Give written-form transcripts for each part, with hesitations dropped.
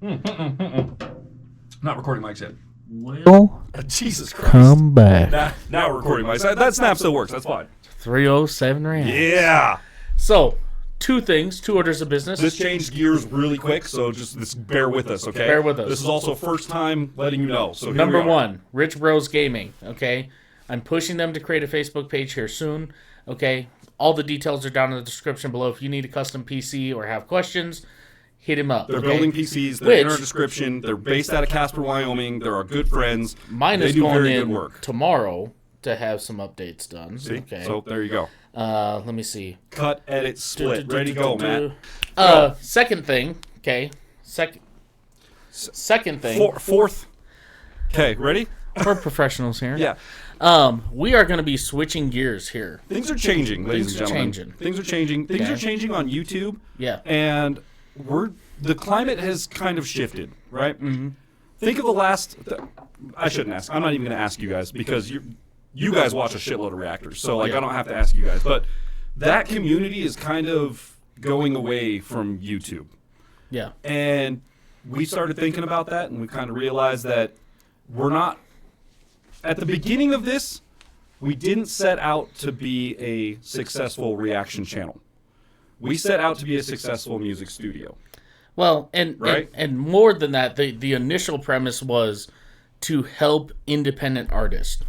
Not recording mics yet. Will Jesus Christ. come back. Now we're recording mics. That snap still works. That's fine. 307 rand. Yeah. So, two orders of business. This changed gears really quick, so just bear with us, okay? Bear with us. This is also first time letting you know. So Number one, Rich Bros Gaming, okay? I'm pushing them to create a Facebook page here soon, okay? All the details are down in the description below. If you need a custom PC or have questions, hit him up. They're okay? building PCs. They're in our description. They're based out of Casper, Wyoming. They're our good friends. Mine they is do going very in good work. tomorrow to have some updates done. See? Okay. So there you go. Let me see. Cut, edit, split. Ready to go, Matt. Second thing, okay. Second thing. Fourth. Okay, ready? We're professionals here. Yeah. We are going to be switching gears here. Things are changing, ladies and gentlemen. Things are changing. Things are changing on YouTube. Yeah. And the climate has kind of shifted, right? Mm-hmm. Think of the last. I shouldn't ask. I'm not even going to ask you guys because you guys watch a shitload of reactors, so I don't have to ask you guys. But that community is kind of going away from YouTube. Yeah. And we started thinking about that, and we kind of realized that we're not. At the beginning of this, we didn't set out to be a successful reaction channel. We set out to be a successful music studio. Well, right? and more than that, the initial premise was to help independent artists.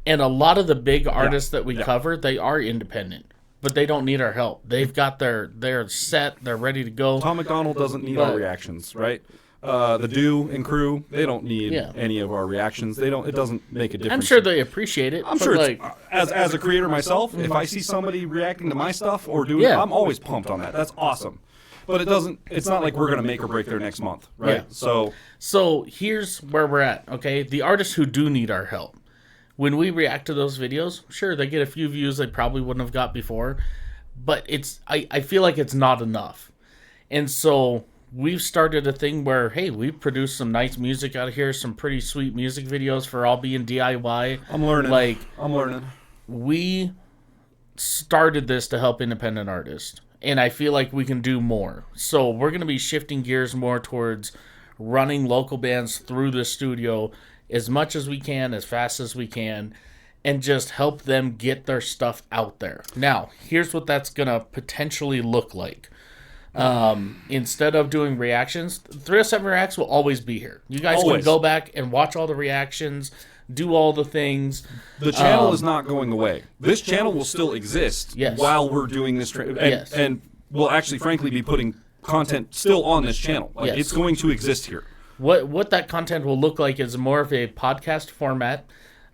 And a lot of the big artists that we cover, they are independent, but they don't need our help. They've got their set, they're ready to go. Tom McDonald doesn't need our reactions, right? The Do and crew, they don't need any of our reactions. They don't. It doesn't make a difference. I'm sure they appreciate it. I'm sure. As a creator myself, if I see somebody reacting to my stuff or doing it, I'm always pumped on that. That's awesome. But it doesn't. It's not like we're gonna make or break their next month, right? Yeah. So here's where we're at. Okay, the artists who do need our help. When we react to those videos, sure, they get a few views they probably wouldn't have got before, but I feel like it's not enough. And so we've started a thing where, hey, we've produced some nice music out of here, some pretty sweet music videos for all being DIY. I'm learning. I'm learning. We started this to help independent artists, and I feel like we can do more. So we're going to be shifting gears more towards running local bands through the studio as much as we can, as fast as we can, and just help them get their stuff out there. Now, here's what that's going to potentially look like. Instead of doing reactions, 307 Reacts will always be here. You guys can go back and watch all the reactions, do all the things. The channel is not going away. This channel will still exist while we're doing this. And we'll actually, frankly, be putting content still on this channel. It's going to exist here. What that content will look like is more of a podcast format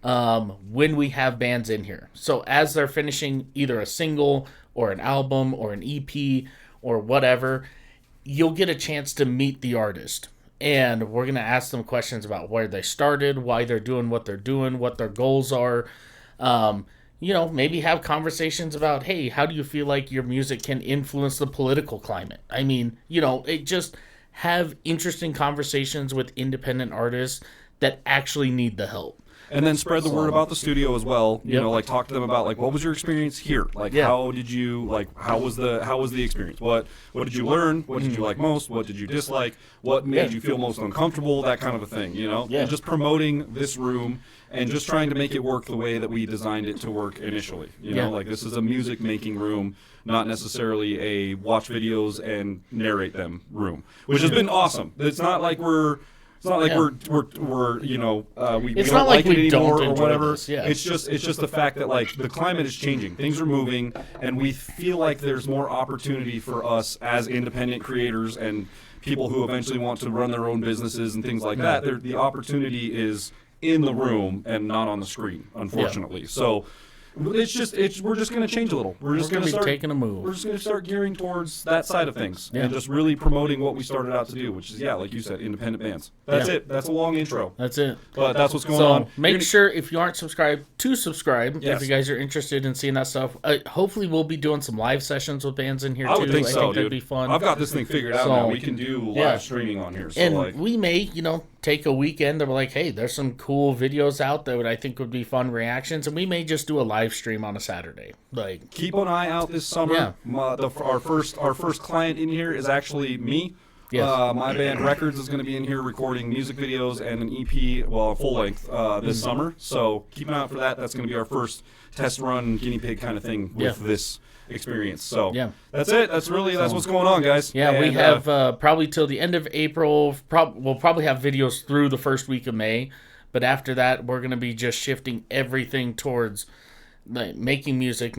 when we have bands in here. So as they're finishing either a single or an album or an EP or whatever, you'll get a chance to meet the artist. And we're going to ask them questions about where they started, why they're doing what they're doing, what their goals are. Maybe have conversations about, hey, how do you feel like your music can influence the political climate? I mean, it just have interesting conversations with independent artists that actually need the help. And then spread the word about the studio as well. Talk to them about what was your experience here? How did you how was the experience? What did you learn? What did you like most? What did you dislike? What made you feel most uncomfortable? That kind of a thing, And just promoting this room and just trying to make it work the way that we designed it to work initially. This is a music making room, not necessarily a watch videos and narrate them room, which has been awesome. It's not like we're we don't like it anymore or whatever. It's just the fact that the climate is changing. Things are moving, and we feel like there's more opportunity for us as independent creators and people who eventually want to run their own businesses and things like that. The opportunity is in the room and not on the screen, unfortunately. So we're just going to change a little. We're just going to start taking a move. We're just going to start gearing towards that side of things and just really promoting what we started out to do, which is like you said, independent bands. That's it. That's a long intro. That's it. But that's what's going on. Make sure if you aren't subscribed to subscribe. If you guys are interested in seeing that stuff. Hopefully we'll be doing some live sessions with bands in here too. I would think so, dude. That'd be fun. I've got this thing figured out now. We can do live streaming on here. So and we may, take a weekend that we're like, hey, there's some cool videos out that I think would be fun reactions, and we may just do a live stream on a Saturday. Keep an eye out this summer. Our first client in here is actually me. Yes. My band Records is going to be in here recording music videos and an EP, well, full length this summer. So keep an eye out for that. That's going to be our first test run, guinea pig kind of thing with this experience. So that's it. That's what's going on, guys. Yeah, and we have probably till the end of April. We'll probably have videos through the first week of May, but after that, we're going to be just shifting everything towards like, making music.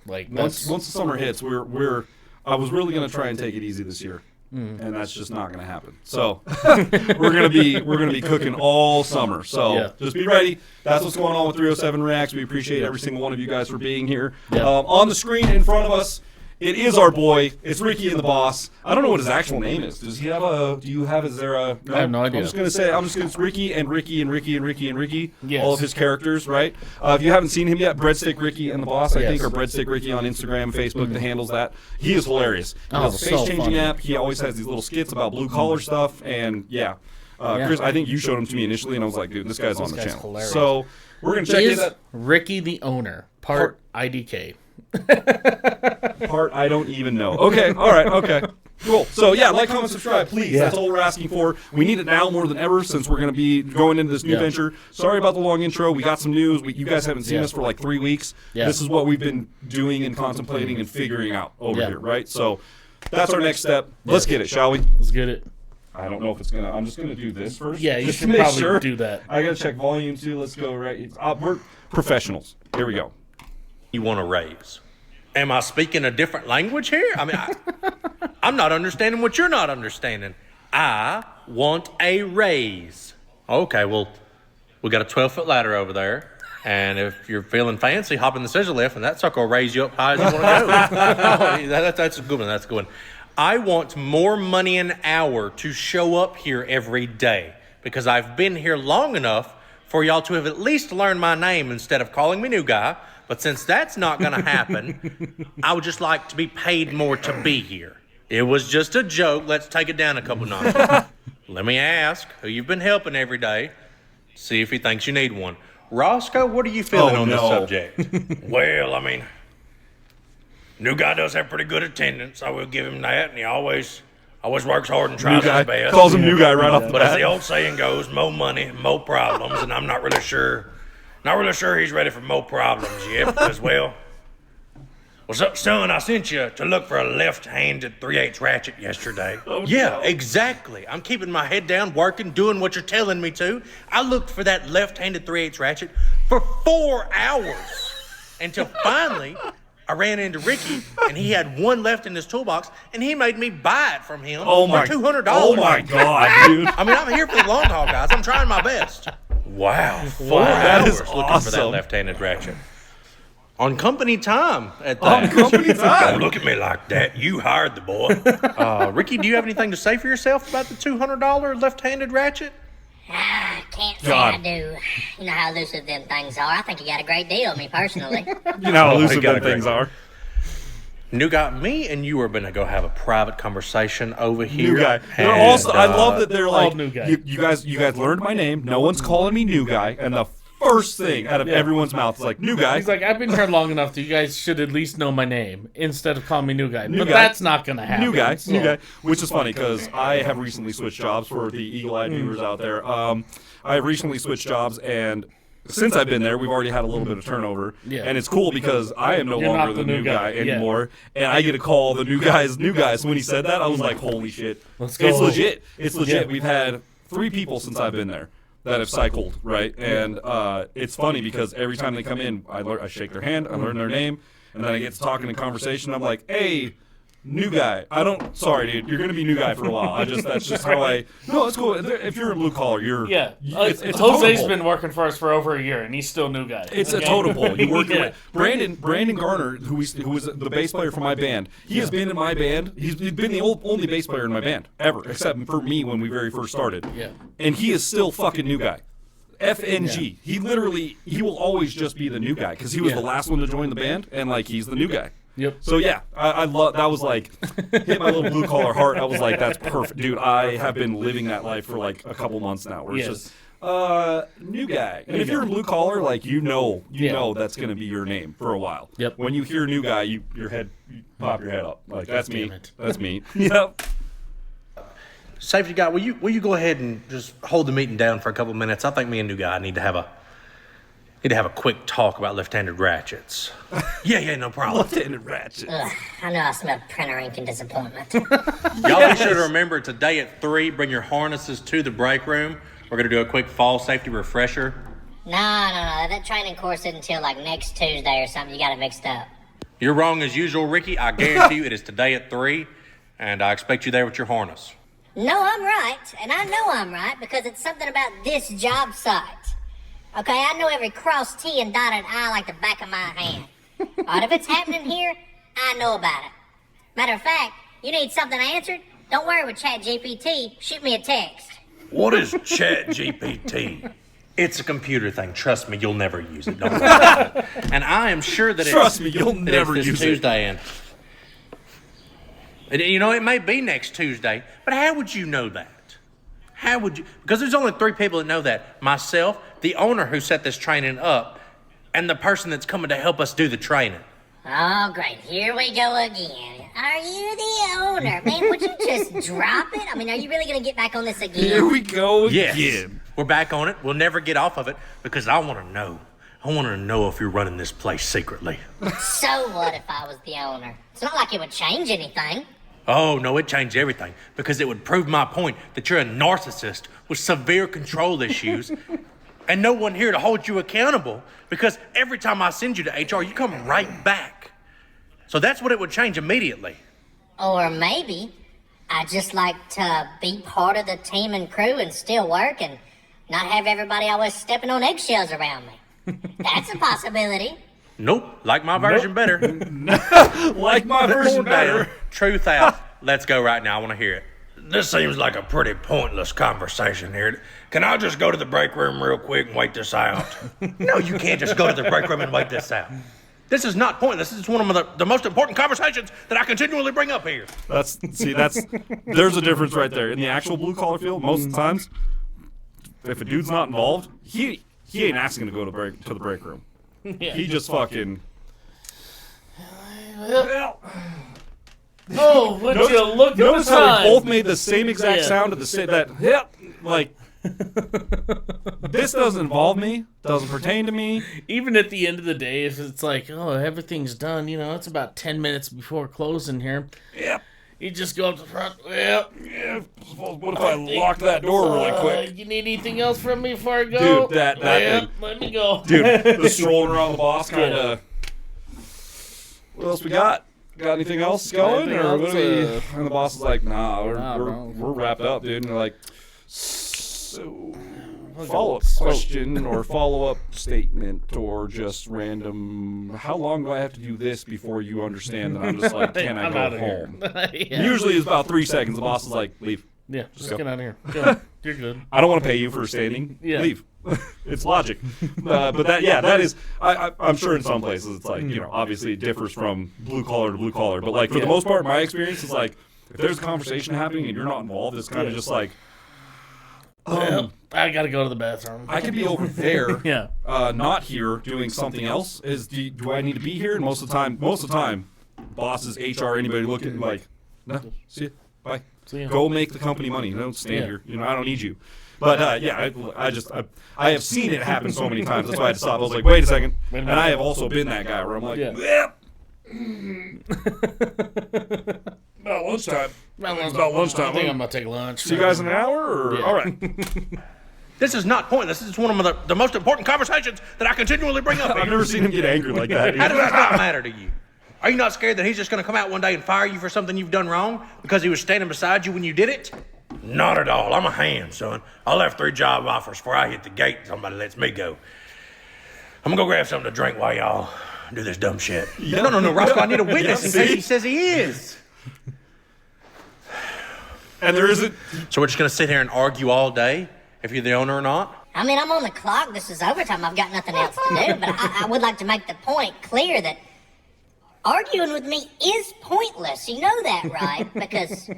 Like once the summer hits, I was really going to try and take it easy this year. And that's just not going to happen. So we're gonna be cooking all summer. So just be ready. That's what's going on with 307 Reacts. We appreciate every single one of you guys for being here. On the screen in front of us, it is our boy. It's Ricky and the Boss. I don't know what his actual name is. Does he have a? Do you have? Is there a? No, I have no idea. I'm just gonna it's Ricky and Ricky and Ricky and Ricky and Ricky. Yes. All of his characters, right? If you haven't seen him yet, Breadstick Ricky and the Boss, I think, or Breadstick Ricky on Instagram, Facebook, that handles that. He is hilarious. He has a face-changing app. He always has these little skits about blue-collar stuff, and Chris, I think you showed him to me initially, and I was like, dude, this guy's on the channel. Hilarious. So we're gonna check it out. Ricky the owner, part IDK. Part I don't even know. Okay, all right, okay. Cool. So, like, comment, subscribe, please. That's all we're asking for. We need it now more than ever since we're going to be going into this new venture. Sorry about the long intro. We got some news. You guys haven't seen us for like 3 weeks. This is what we've been doing and contemplating and figuring out over here, right? So that's our next step. Let's get it, shall we? Let's get it. I don't know if it's going to... I'm just going to do this first. Yeah, you should probably do that. I got to check volume, too. Let's go right... we're professionals. Here we go. You want to raise? Am I speaking a different language here? I mean, I'm not understanding what you're not understanding. I want a raise. Okay, well, we got a 12-foot ladder over there, and if you're feeling fancy, hop in the scissor lift, and that sucker will raise you up high as you want to go. That's a good one. That's a good one. I want more money an hour to show up here every day because I've been here long enough for y'all to have at least learned my name instead of calling me new guy. But since that's not going to happen, I would just like to be paid more to be here. It was just a joke. Let's take it down a couple notches. Let me ask who you've been helping every day. See if he thinks you need one. Roscoe, what are you feeling on this subject? Well, I mean, new guy does have pretty good attendance. I will give him that. And he always works hard and tries his best. Calls him new guy right off the bat. But as the old saying goes, more money, more problems. And I'm not really sure he's ready for more problems yet because, well, what's up, son? I sent you to look for a left-handed 3/8 ratchet yesterday. Yeah, exactly. I'm keeping my head down, working, doing what you're telling me to. I looked for that left-handed 3/8 ratchet for 4 hours until finally I ran into Ricky, and he had one left in his toolbox, and he made me buy it from him for $200. Oh, my God, dude. I mean, I'm here for the long haul, guys. I'm trying my best. Wow. 4 hours looking for that left-handed ratchet. On company time at that. On company time? Don't look at me like that. You hired the boy. Ricky, do you have anything to say for yourself about the $200 left-handed ratchet? I can't say I do. You know how elusive them things are. I think you got a great deal, me personally. You know how elusive them things are. New guy, me and you are going to go have a private conversation over here. New guy. They're also, I love that they're like, new guy. You guys learned my name. No one's calling me new guy. And the first thing out of everyone's mouth is like, new guy. He's like, I've been here long enough that you guys should at least know my name instead of calling me new guy. But that's not going to happen. New guy. Which is funny because I have recently switched jobs for the eagle-eyed viewers out there. I have recently switched jobs, and since I've been there, we've already had a little bit of turnover. Yeah. And it's cool because I am no longer the new guy anymore, and I get to call the new guys new guys. So when he said that, I was like, holy shit. Let's go. It's legit. It's legit. We've had 3 people since I've been there that have cycled, right? And it's funny because every time they come in, I shake their hand, I learn their name, and then I get to talking in conversation. I'm like, hey, new guy. Sorry, dude. You're going to be new guy for a while. That's just how no, it's cool. If you're a blue collar, it's Jose's been working for us for over a year, and he's still new guy. It's a totem pole. You work with Brandon Garner, who was the bass player for my band. He has been in my band. He's been the only bass player in my band ever, except for me when we very first started. Yeah. And he is still fucking new guy. FNG. Yeah. He will always just be the new guy because he was the last one to join the band, and like he's the new guy. Yep. So yeah, I love that. Was like hit my little blue collar heart. I was like, that's perfect, dude. I have been living that life for like a couple months now. Where it's just new guy. And if you're a blue collar, like you know that's gonna be your name for a while. Yep. When you hear new guy, you pop your head up. Like that's me. That's me. Yep. Safety guy, will you go ahead and just hold the meeting down for a couple minutes? I think me and new guy need to have a quick talk about left-handed ratchets. Yeah, no problem. Left-handed ratchets. Ugh, I know I smell printer ink and disappointment. Y'all be sure to remember today at 3, bring your harnesses to the break room. We're going to do a quick fall safety refresher. No. That training course isn't until like next Tuesday or something. You got it mixed up. You're wrong as usual, Ricky. I guarantee you it is today at 3, and I expect you there with your harness. No, I'm right, and I know I'm right because it's something about this job site. Okay, I know every cross T and dotted I like the back of my hand. All right, if it's happening here, I know about it. Matter of fact, you need something answered? Don't worry with ChatGPT. Shoot me a text. What is ChatGPT? It's a computer thing. Trust me, you'll never use it. Don't worry about it. And I am sure that Trust me, you'll never this use Tuesday and you know, it may be next Tuesday, but how would you know that? How would you? Because there's only 3 people that know that. Myself, the owner who set this training up, and the person that's coming to help us do the training. Oh, great. Here we go again. Are you the owner? Man, would you just drop it? I mean, are you really going to get back on this again? Here we go Yes, again. we're back on it. We'll never get off of it because I want to know. I want to know if you're running this place secretly. So what if I was the owner? It's not like it would change anything. Oh, no, it changed everything because it would prove my point that you're a narcissist with severe control issues and no one here to hold you accountable because every time I send you to HR, you come right back. So that's what it would change immediately. Or maybe I just like to be part of the team and crew and still work and not have everybody always stepping on eggshells around me. That's a possibility. Nope, like my version better. Like my version better. Truth out. Let's go right now. I want to hear it. This seems like a pretty pointless conversation here. Can I just go to the break room real quick and wait this out? No, you can't just go to the break room and wait this out. This is not pointless. This is one of the most important conversations that I continually bring up here. There's a difference right there. In the actual blue collar field, most of the times, if a dude's not involved, he ain't asking to go to the break room. Yeah. He just fucking. Oh, would you look at the Notice how time? we both made the same exact Yeah. sound at the same like. This doesn't involve me. Doesn't pertain to me. Even at the end of the day, if it's like, oh, everything's done, you know, it's about 10 minutes before closing here. Yep. You just go up to the front. Yep. Yeah. What if I lock that door really quick? You need anything else from me before I go? Dude, that Yep, thing. let me go. Dude, the strolling around the boss kind of. What else we got? Got anything else going? Anything Or what else, do we? And the boss is like, nah, Nah, we're bro. wrapped up, dude. And they're like, so follow-up question or follow-up statement or just random. How long do I have to do this before you understand that I'm just like, can I I'm go outta here. home? Yeah. Usually it's about 3 seconds. The boss is like, leave. Yeah, just go. get out of here. Go. You're good. I don't want to pay you for standing. Yeah. Leave. It's logic. But that is, I'm sure in some places it's like, obviously it differs from blue collar to blue collar. But like for the most part, my experience is like, if there's a conversation happening and you're not involved, it's kind of just like, Well, I gotta go to the bathroom. I could be over there, Yeah. not here doing something else. Do I need to be here? And most of the time, bosses, HR, anybody look at me like, no, see you, bye. See ya. Go make the company money. Don't stand Yeah. here. I don't need you. But I have seen it happen so many times. That's why I had to stop. I was like, wait a second. Wait a And minute. I have also been that guy where I'm like, Yeah. yep. About lunchtime. It's about lunchtime. I think I'm gonna take lunch. See you guys in an hour? Or? Yeah. All right. This is not pointless. This is one of the most important conversations that I continually bring up I've here. never seen him get angry like that. How does that not matter to you? Are you not scared that he's just going to come out one day and fire you for something you've done wrong because he was standing beside you when you did it? Not at all. I'm a hand, son. I left 3 job offers before I hit the gate and somebody lets me go. I'm going to go grab something to drink while y'all do this dumb shit. Yeah. No, Roscoe, I need a witness in see? case he says he is. And there isn't. So we're just going to sit here and argue all day if you're the owner or not? I mean, I'm on the clock. This is overtime. I've got nothing else to do. But I would like to make the point clear that arguing with me is pointless. You know that, right? Because,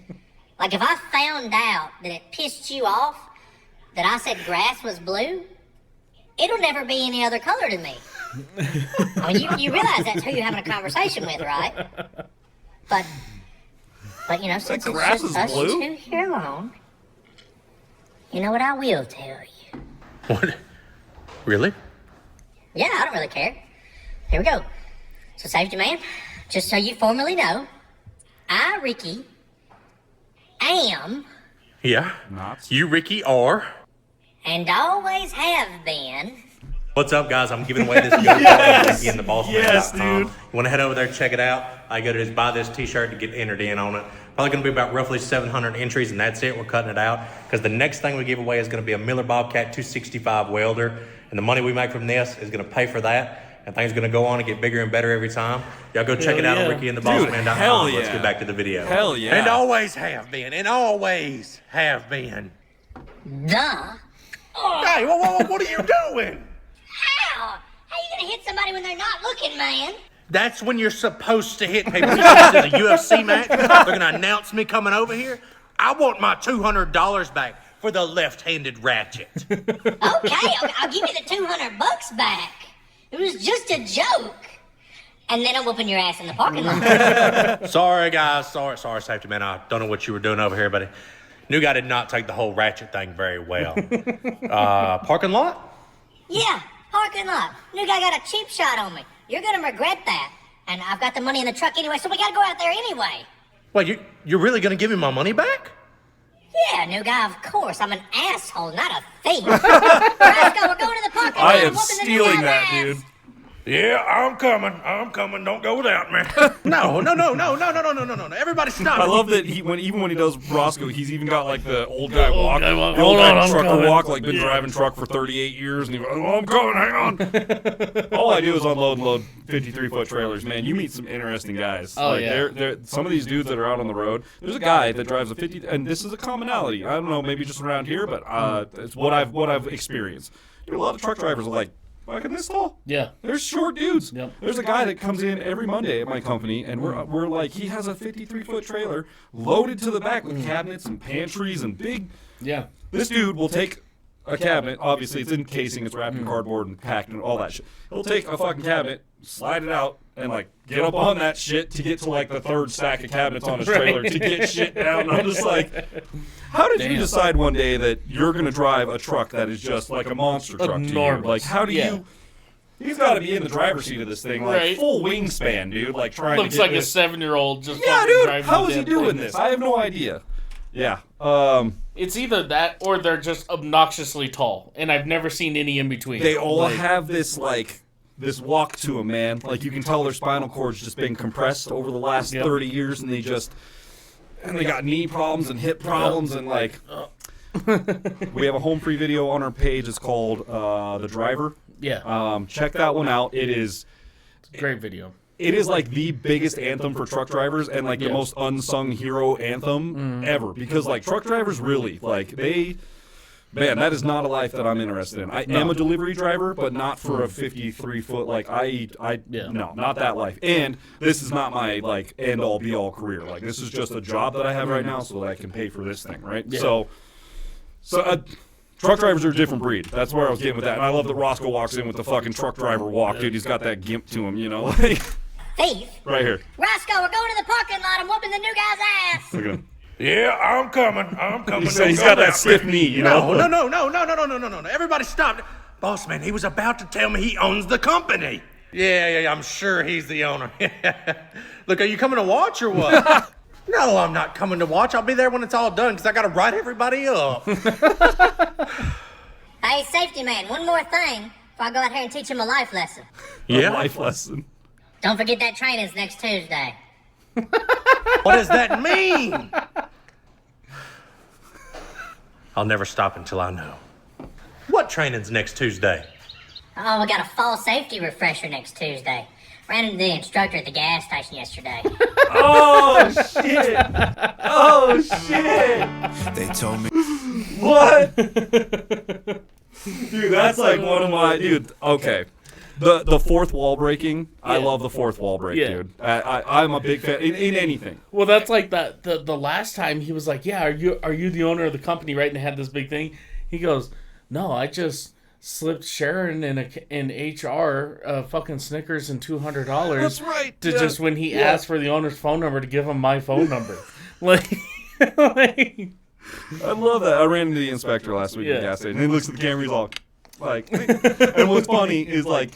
like, if I found out that it pissed you off that I said grass was blue, it'll never be any other color to me. I mean, you realize that's who you're having a conversation with, right? But since grass it's is just us blue? two here alone, You know what? I will tell you. What? Really? Yeah, I don't really care. Here we go. So, safety man, just so you formally know, I, Ricky, am, Yeah. Not. You, Ricky, are. and always have been, What's up, guys? I'm giving away this GoPro Ricky and the Boss Yes, Man.com. dude. You want to head over there, check it out. All you got to do is buy this t-shirt to get entered in on it. Probably going to be about roughly 700 entries, and that's it. We're cutting it out because the next thing we give away is going to be a Miller Bobcat 265 welder, and the money we make from this is going to pay for that, and things are going to go on and get bigger and better every time. Y'all go check it out on RickyandtheBossMan.com. hell Let's yeah. get back to the video. Hell yeah. And always have been, and always have been. the. Hey, what are you doing? How? How you gonna hit somebody when they're not looking, man? That's when you're supposed to hit people. This is a UFC match. They're going to announce me coming over here. I want my $200 back for the left-handed ratchet. Okay, I'll give you the $200 back. It was just a joke. And then I'm whooping your ass in the parking lot. Sorry, guys. Sorry, safety man. I don't know what you were doing over here, but new guy did not take the whole ratchet thing very well. Parking lot? Yeah, parking lot. New guy got a cheap shot on me. You're gonna regret that. And I've got the money in the truck anyway, so we gotta go out there anyway. Wait, you're really going to give me my money back? Yeah, new guy, of course. I'm an asshole, not a thief. Roscoe, we're going to the parking lot. I I'm am whooping the new stealing guy's that, ass. dude. Yeah, I'm coming. Don't go without me. No. Everybody stop. I love that even when he does Roscoe, he's even got like the old guy walk, guy walk. the old Hold on, guy I'm trucker coming. walk, like been driving truck for 38 years, and he's like, oh, I'm coming, hang on. All I do is unload and load 53-foot trailers, man. You meet some interesting guys. Oh, like, yeah. they're some of these dudes that are out on the road. There's a guy that drives a 50, and this is a commonality. I don't know, maybe just around here, but it's what I've experienced. Dude, a lot of truck drivers are like, fucking this tall. Yeah. There's short dudes. Yep. There's a guy that comes in every Monday at my company, and we're like, he has a 53-foot trailer loaded to the back with cabinets and pantries and big. Yeah. This dude will take a cabinet. Obviously, it's in casing, it's wrapped in cardboard and packed and all that shit. He'll take a fucking cabinet, slide it out, and like get up on that shit to get to like the third stack of cabinets on his trailer to get shit down. And I'm just like, how did you decide one day that you're gonna drive a truck that is just like a monster truck to you? Enormous. Like, how do Yeah. you? He's got to be in the driver's seat of this thing, like Right. full wingspan, dude. Like trying Looks to get like a this. 7-year-old just Yeah, fucking dude. driving How the is he damn doing thing. this? I have no idea. Yeah. It's either that or they're just obnoxiously tall, and I've never seen any in between. They all have this this walk to them, man. Like you can tell their spinal cord's just been compressed over the last 30 years, and they got knee problems and hip problems, and like. We have a home free video on our page. It's called The Driver. Yeah. Check that one out. It Great video. is like the biggest anthem for truck drivers and like the most unsung hero anthem ever, because like truck drivers really man, that is not a life that I'm interested in. I am a delivery driver, but not for a 53-foot no, not that life. And this is not my like end all be all career. Like this is just a job that I have right now so that I can pay for this thing, right? So truck drivers are a different breed. That's where I was getting with that. And I love that Roscoe walks in with the fucking truck driver walk, dude. He's got that gimp to him, you know, like Thief. right here. Roscoe, we're going to the parking lot. I'm whooping the new guy's ass. Look at him. Yeah, I'm coming. He's got that stiff knee, you know. No. Everybody stop. Boss man, he was about to tell me he owns the company. Yeah, I'm sure he's the owner. Look, are you coming to watch or what? No, I'm not coming to watch. I'll be there when it's all done because I got to write everybody up. Hey, safety man, one more thing before I go out here and teach him a life lesson. A life lesson. Don't forget that training's next Tuesday. What does that mean? I'll never stop until I know. What training's next Tuesday? Oh, we got a fall safety refresher next Tuesday. Ran into the instructor at the gas station yesterday. Oh shit! They told me. What? Dude, that's like one of my okay. The fourth wall breaking. I love the fourth wall break, dude. I'm a big fan in anything. Well, that's like the last time he was like, "Yeah, are you the owner of the company?" Right, and had this big thing. He goes, "No, I just slipped Sharon in HR fucking Snickers and $200." That's right. To just when he asked for the owner's phone number to give him my phone number, like I love that. I ran into the inspector last week at the gas station, and he looks at the camera, he's all, like, and what's funny is, like,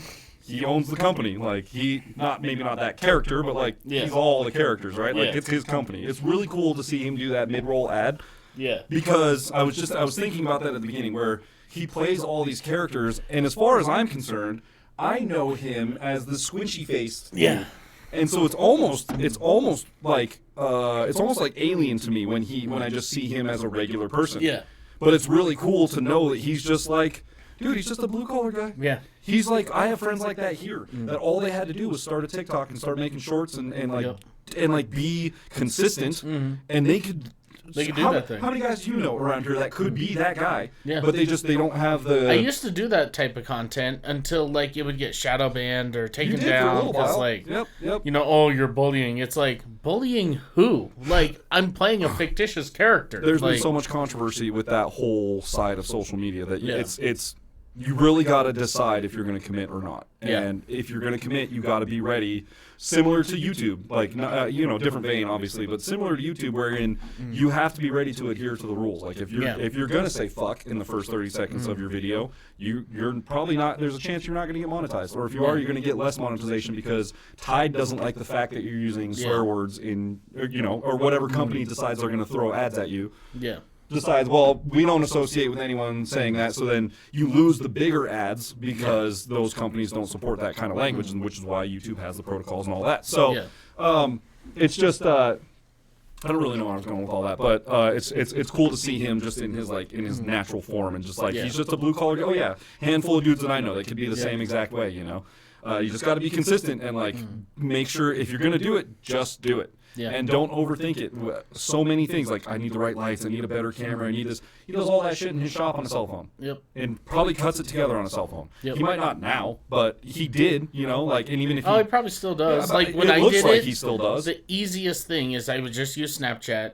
he owns the company. Like, maybe not that character, but, like, he's all the characters, right? Like, it's his company. It's really cool to see him do that mid-roll ad. Yeah. Because I was thinking about that at the beginning, where he plays all these characters, and as far as I'm concerned, I know him as the squinchy-faced. Yeah. And so it's almost like alien to me when I just see him as a regular person. Yeah. But it's really cool to know that he's just like, dude, he's just a blue collar guy. Yeah. He's like, I have friends like that here that all they had to do was start a TikTok and start making shorts and be consistent, and they could do that thing. How many guys do you know around here that could be that guy? Yeah. But they don't have the. I used to do that type of content until like it would get shadow banned or taken down because like, you're bullying. It's like, bullying who? Like, I'm playing a fictitious character. There's been so much controversy with that whole side of social media that it's. You really got to decide if you're going to commit or not. And if you're going to commit, you got to be ready. Similar to YouTube, like, different vein, obviously, but similar to YouTube, wherein you have to be ready to adhere to the rules. Like, if you're going to say fuck in the first 30 seconds of your video, you're probably not, there's a chance you're not going to get monetized. Or if you are, you're going to get less monetization because Tide doesn't like the fact that you're using swear words in, or whatever company decides they're going to throw ads at you. Yeah. Decides, well, we don't associate with anyone saying that, so then you lose the bigger ads because those companies don't support that kind of language, and which is why YouTube has the protocols and all that. So it's just I don't really know where I was going with all that, but it's cool to see him just in his natural form, and just like he's just a blue collar. Oh yeah, handful of dudes that I know that could be the same exact way. You just got to be consistent and like make sure if you're gonna do it, just do it. Yeah. And don't overthink it. So many things, like I need the right lights, I need a better camera, I need this. He does all that shit in his shop on a cell phone. Yep. And probably cuts it together on a cell phone. Yep. He might not now, but he did, and even if he probably still does. Like when I did it, he still does. The easiest thing is I would just use Snapchat,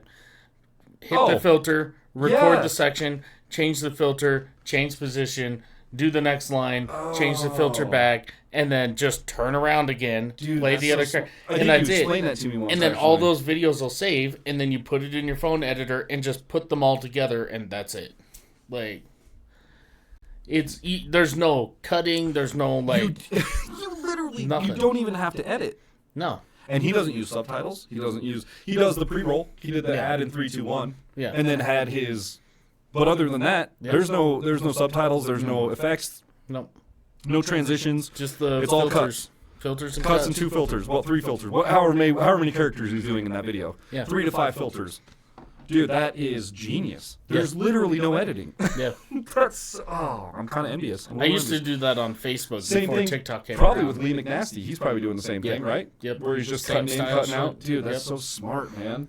hit the filter, record the section, change the filter, change position, do the next line, change the filter back, and then just turn around again, play the other character, and that's it. That to me once, and then all those videos will save, and then you put it in your phone editor and just put them all together, and that's it. Like, there's no cutting, there's no like. You literally, nothing. You don't even have to edit. No. And he doesn't use subtitles. He does the pre-roll. He did the ad in 3, 2, 1. Yeah. And then had his. But other than that, there's no subtitles. There's no effects. Nope. No transitions. Just the it's filters. All cuts. Filters and cuts and 2 filters. Well, 3 filters. However many characters he's doing in that video. Yeah. 3 to 5 filters. Dude, that is genius. There's literally no editing. Yeah. I'm kind of envious. I used to do that on Facebook before TikTok came probably around. With Lee McNasty. He's probably doing the same thing, right? Yep. Where he's just cutting in, cutting out. Dude, that's so smart, man.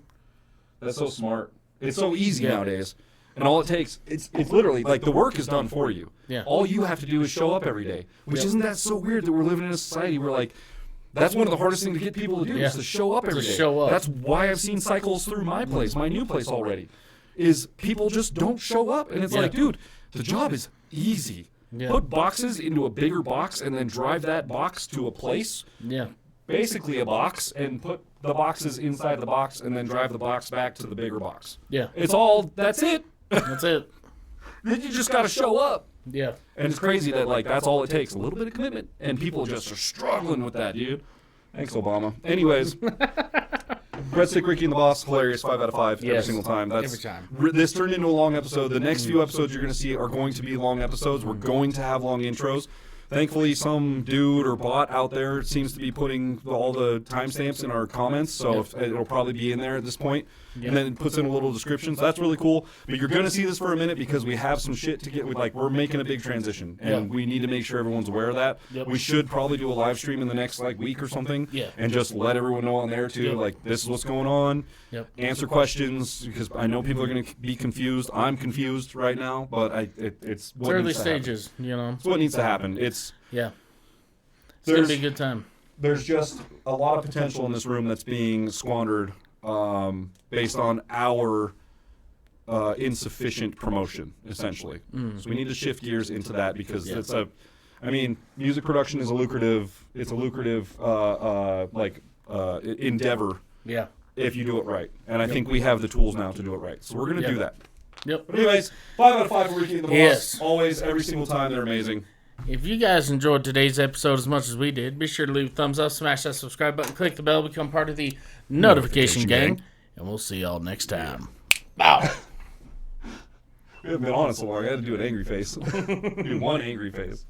That's so smart. It's so easy nowadays. And all it takes, it's literally, like, the work is done for you. Yeah. All you have to do is show up every day. Which isn't that so weird that we're living in a society where, like, that's one of the hardest things to get people to do is to show up every day. Show up. That's why I've seen cycles through my place, my new place already, is people just don't show up. And it's like, dude, the job is easy. Yeah. Put boxes into a bigger box and then drive that box to a place. Yeah. Basically a box, and put the boxes inside the box and then drive the box back to the bigger box. Yeah. That's it. That's it. Then you just got to show up. Yeah. And it's crazy that, like, that's all it takes. A little bit of commitment. And people just are struggling with that, dude. Thanks, Obama. Anyways. Breadstick Ricky and the Boss. Hilarious. 5 out of 5 every single time. Every time. This turned into a long episode. The next few episodes you're going to see are going to be long episodes. We're going to have long intros. Thankfully, some dude or bot out there seems to be putting all the timestamps in our comments, so it'll probably be in there at this point. And then it puts in a little description, so that's really cool. But you're going to see this for a minute because we have some shit to get with. Like, we're making a big transition, and we need to make sure everyone's aware of that. We should probably do a live stream in the next, like, week or something, and just let everyone know on there, too. Like, this is what's going on. Answer questions, because I know people are going to be confused. I'm confused right now, but it's what early needs to stages, happen. It's what needs to happen. It's going to be a good time. There's just a lot of potential in this room that's being squandered based on our insufficient promotion, essentially. So we need to shift gears into that because music production is a lucrative endeavor. Yeah. If you do it right. And I think we have the tools now to do it right. So we're going to do that. Yep. But anyways, 5 out of 5 for Ricky and the Boss. Yes. Always, every single time, they're amazing. If you guys enjoyed today's episode as much as we did, be sure to leave a thumbs up, smash that subscribe button, click the bell, become part of the notification gang, and we'll see y'all next time. Bow. We haven't been on it so long. I had to do an angry face. Do one angry face.